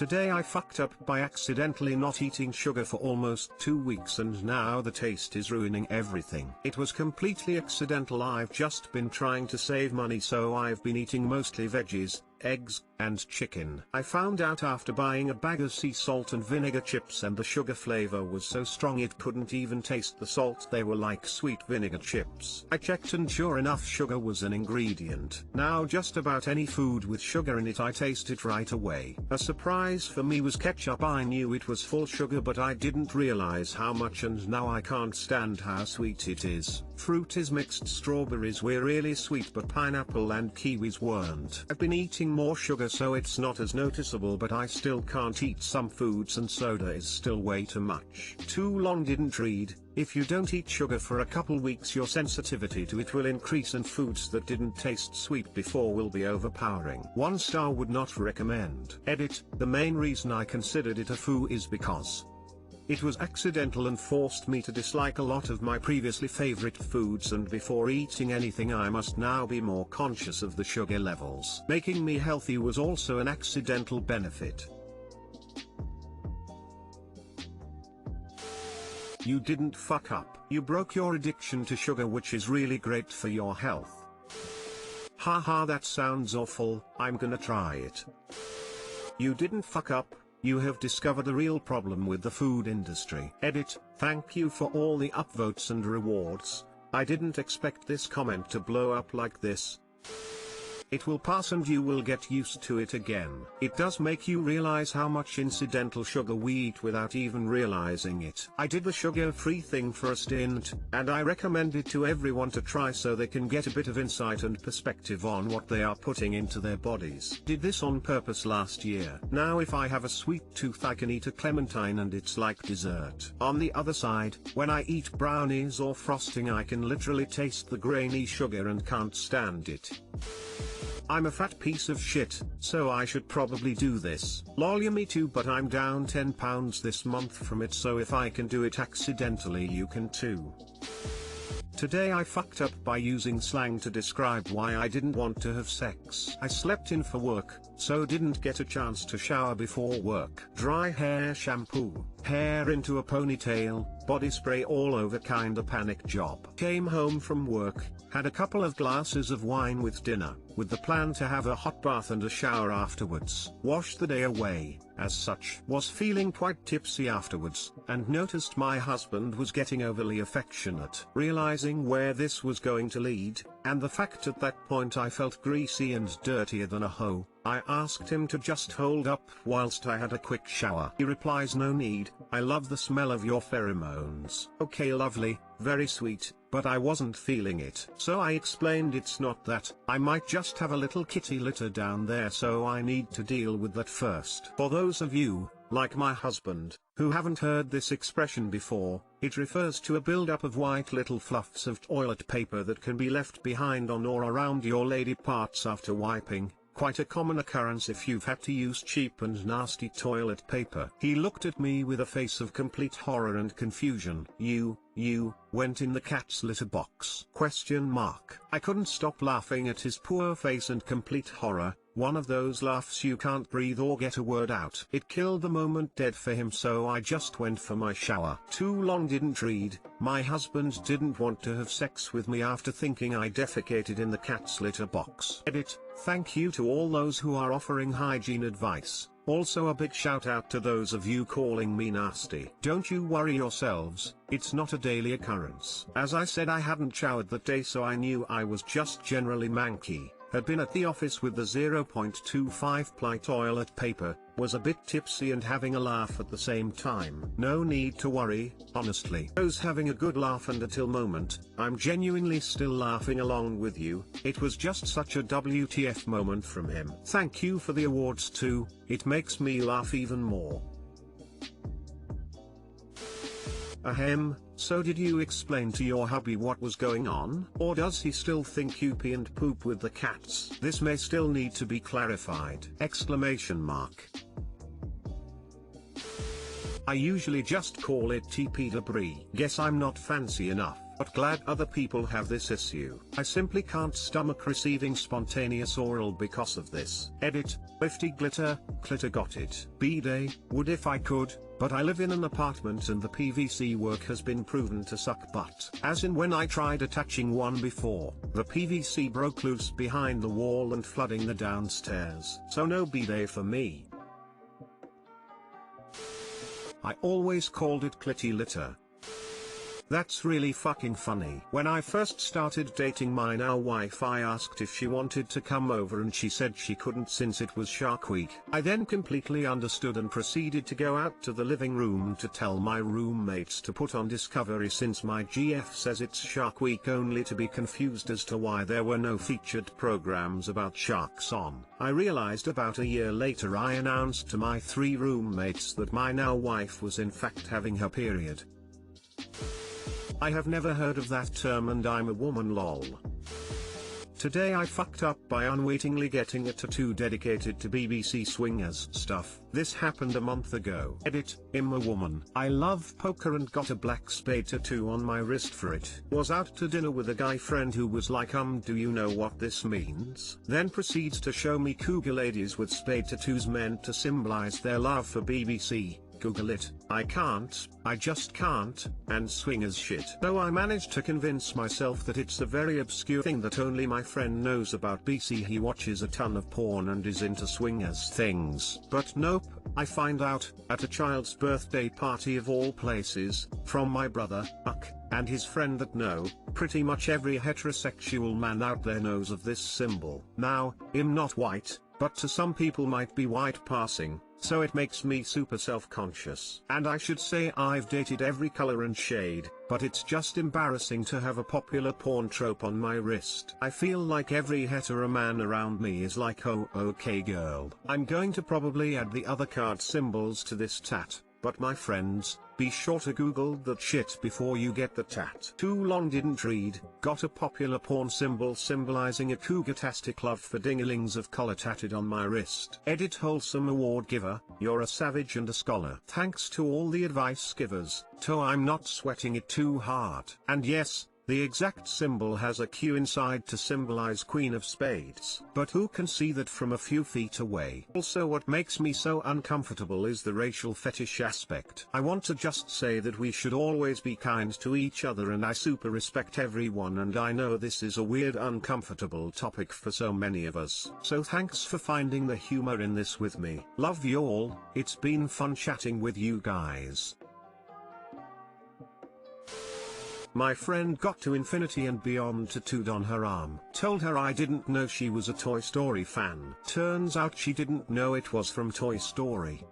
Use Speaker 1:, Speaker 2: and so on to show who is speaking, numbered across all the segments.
Speaker 1: Today I fucked up by accidentally not eating sugar for almost 2 weeks and now the taste is ruining everything. It was completely accidental. I've just been trying to save money, so I've been eating mostly veggies, eggs, and chicken. I found out after buying a bag of sea salt and vinegar chips, and the sugar flavor was so strong it couldn't even taste the salt. They were like sweet vinegar chips. I checked and sure enough sugar was an ingredient. Now just about any food with sugar in it I taste it right away. A surprise for me was ketchup. I knew it was full sugar but I didn't realize how much, and now I can't stand how sweet it is. Fruit is mixed. Strawberries were really sweet but pineapple and kiwis weren't. I've been eating more sugar so it's not as noticeable, but I still can't eat some foods and soda is still way too much. Too long didn't read. If you don't eat sugar for a couple weeks your sensitivity to it will increase, and foods that didn't taste sweet before will be overpowering. 1 star would not recommend. Edit. The main reason I considered it a foo is because it was accidental and forced me to dislike a lot of my previously favorite foods, and before eating anything I must now be more conscious of the sugar levels. Making me healthy was also an accidental benefit. You didn't fuck up. You broke your addiction to sugar, which is really great for your health. Haha, that sounds awful. I'm gonna try it. You didn't fuck up. You have discovered a real problem with the food industry. Edit. Thank you for all the upvotes and rewards. I didn't expect this comment to blow up like this. It will pass and you will get used to it again. It does make you realize how much incidental sugar we eat without even realizing it. I did the sugar-free thing for a stint, and I recommend it to everyone to try so they can get a bit of insight and perspective on what they are putting into their bodies. Did this on purpose last year. Now if I have a sweet tooth I can eat a clementine and it's like dessert. On the other side, when I eat brownies or frosting I can literally taste the grainy sugar and can't stand it. I'm a fat piece of shit, so I should probably do this. Lol, yeah, me too, but I'm down 10 pounds this month from it, so if I can do it accidentally you can too. Today I fucked up by using slang to describe why I didn't want to have sex. I slept in for work, so didn't get a chance to shower before work. Dry hair shampoo, hair into a ponytail, body spray all over, kinda panic job. Came home from work, had a couple of glasses of wine with dinner, with the plan to have a hot bath and a shower afterwards. Washed the day away, as such. Was feeling quite tipsy afterwards, and noticed my husband was getting overly affectionate. Realizing where this was going to lead, and the fact at that point I felt greasy and dirtier than a hoe, I asked him to just hold up whilst I had a quick shower. He replies, no need, I love the smell of your pheromones. Okay, lovely, very sweet, but I wasn't feeling it. So I explained it's not that, I might just have a little kitty litter down there, so I need to deal with that first. For those of you, like my husband, who haven't heard this expression before, it refers to a buildup of white little fluffs of toilet paper that can be left behind on or around your lady parts after wiping. Quite a common occurrence if you've had to use cheap and nasty toilet paper. He looked at me with a face of complete horror and confusion. You went in the cat's litter box? ? I couldn't stop laughing at his poor face and complete horror. One of those laughs you can't breathe or get a word out. It killed the moment dead for him, so I just went for my shower. Too long didn't read. My husband didn't want to have sex with me after thinking I defecated in the cat's litter box. Edit. Thank you to all those who are offering hygiene advice. Also a big shout out to those of you calling me nasty. Don't you worry yourselves, it's not a daily occurrence. As I said, I hadn't showered that day, so I knew I was just generally manky. Had been at the office with the 0.25 ply toilet paper, was a bit tipsy and having a laugh at the same time. No need to worry, honestly. I was having a good laugh, and until moment, I'm genuinely still laughing along with you. It was just such a WTF moment from him. Thank you for the awards too, it makes me laugh even more. Ahem, so did you explain to your hubby what was going on? Or does he still think you pee and poop with the cats? This may still need to be clarified! ! I usually just call it TP debris. Guess I'm not fancy enough. but glad other people have this issue. I simply can't stomach receiving spontaneous oral because of this. Edit, lifty glitter, clitter got it. B-day, would if I could, but I live in an apartment and the PVC work has been proven to suck butt. As in when I tried attaching one before, the PVC broke loose behind the wall and flooding the downstairs. So no B-day for me. I always called it clitty litter. That's really fucking funny. When I first started dating my now wife, I asked if she wanted to come over and she said she couldn't since it was Shark Week. I then completely understood and proceeded to go out to the living room to tell my roommates to put on Discovery since my GF says it's Shark Week, only to be confused as to why there were no featured programs about sharks on. I realized about a year later I announced to my 3 roommates that my now wife was in fact having her period. I have never heard of that term and I'm a woman lol. Today I fucked up by unwittingly getting a tattoo dedicated to BBC Swingers stuff. This happened a month ago. Edit, I'm a woman. I love poker and got a black spade tattoo on my wrist for it. Was out to dinner with a guy friend who was like do you know what this means? Then proceeds to show me cougar ladies with spade tattoos meant to symbolize their love for BBC. Google it. I can't, I just can't, and swingers shit. Though I managed to convince myself that it's a very obscure thing that only my friend knows about BC. He watches a ton of porn and is into swingers things. But nope, I find out, at a child's birthday party of all places, from my brother, Uck, and his friend that pretty much every heterosexual man out there knows of this symbol. Now, I'm not white, but to some people might be white passing, so it makes me super self-conscious. And I should say I've dated every color and shade, but it's just embarrassing to have a popular porn trope on my wrist. I feel like every hetero man around me is like, oh okay girl. I'm going to probably add the other card symbols to this tat, but my friends, be sure to Google that shit before you get the tat. Too long didn't read, got a popular porn symbol symbolizing a cougar-tastic love for dinglings of color tatted on my wrist. Edit, wholesome award giver, you're a savage and a scholar. Thanks to all the advice givers, so I'm not sweating it too hard. And yes, the exact symbol has a Q inside to symbolize Queen of Spades. But who can see that from a few feet away? Also, what makes me so uncomfortable is the racial fetish aspect. I want to just say that we should always be kind to each other and I super respect everyone, and I know this is a weird uncomfortable topic for so many of us. So thanks for finding the humor in this with me. Love you all, it's been fun chatting with you guys. My friend got to infinity and beyond tattooed on her arm. Told her I didn't know she was a Toy Story fan. Turns out she didn't know it was from Toy Story.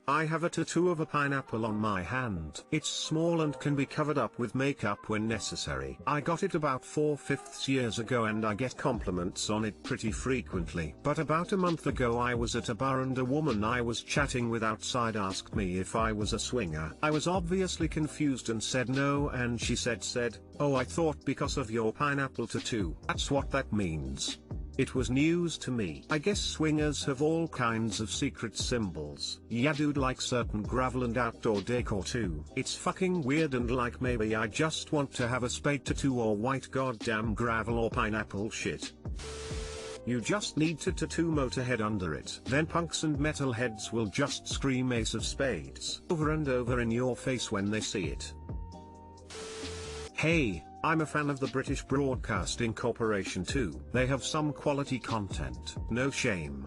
Speaker 1: I have a tattoo of a pineapple on my hand. It's small and can be covered up with makeup when necessary. I got it about 4/5 years ago and I get compliments on it pretty frequently. But about a month ago I was at a bar and a woman I was chatting with outside asked me if I was a swinger. I was obviously confused and said no, and she said, oh, I thought because of your pineapple tattoo. That's what that means. It was news to me. I guess swingers have all kinds of secret symbols. Yeah dude, like certain gravel and outdoor decor too. It's fucking weird, and like maybe I just want to have a spade tattoo or white goddamn gravel or pineapple shit. You just need to tattoo Motorhead under it. Then punks and metalheads will just scream Ace of Spades over and over in your face when they see it. Hey, I'm a fan of the British Broadcasting Corporation too. They have some quality content. No shame.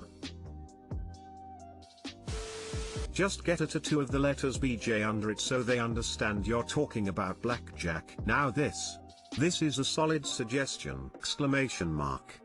Speaker 1: Just get a tattoo of the letters BJ under it so they understand you're talking about blackjack. Now this is a solid suggestion! Exclamation mark.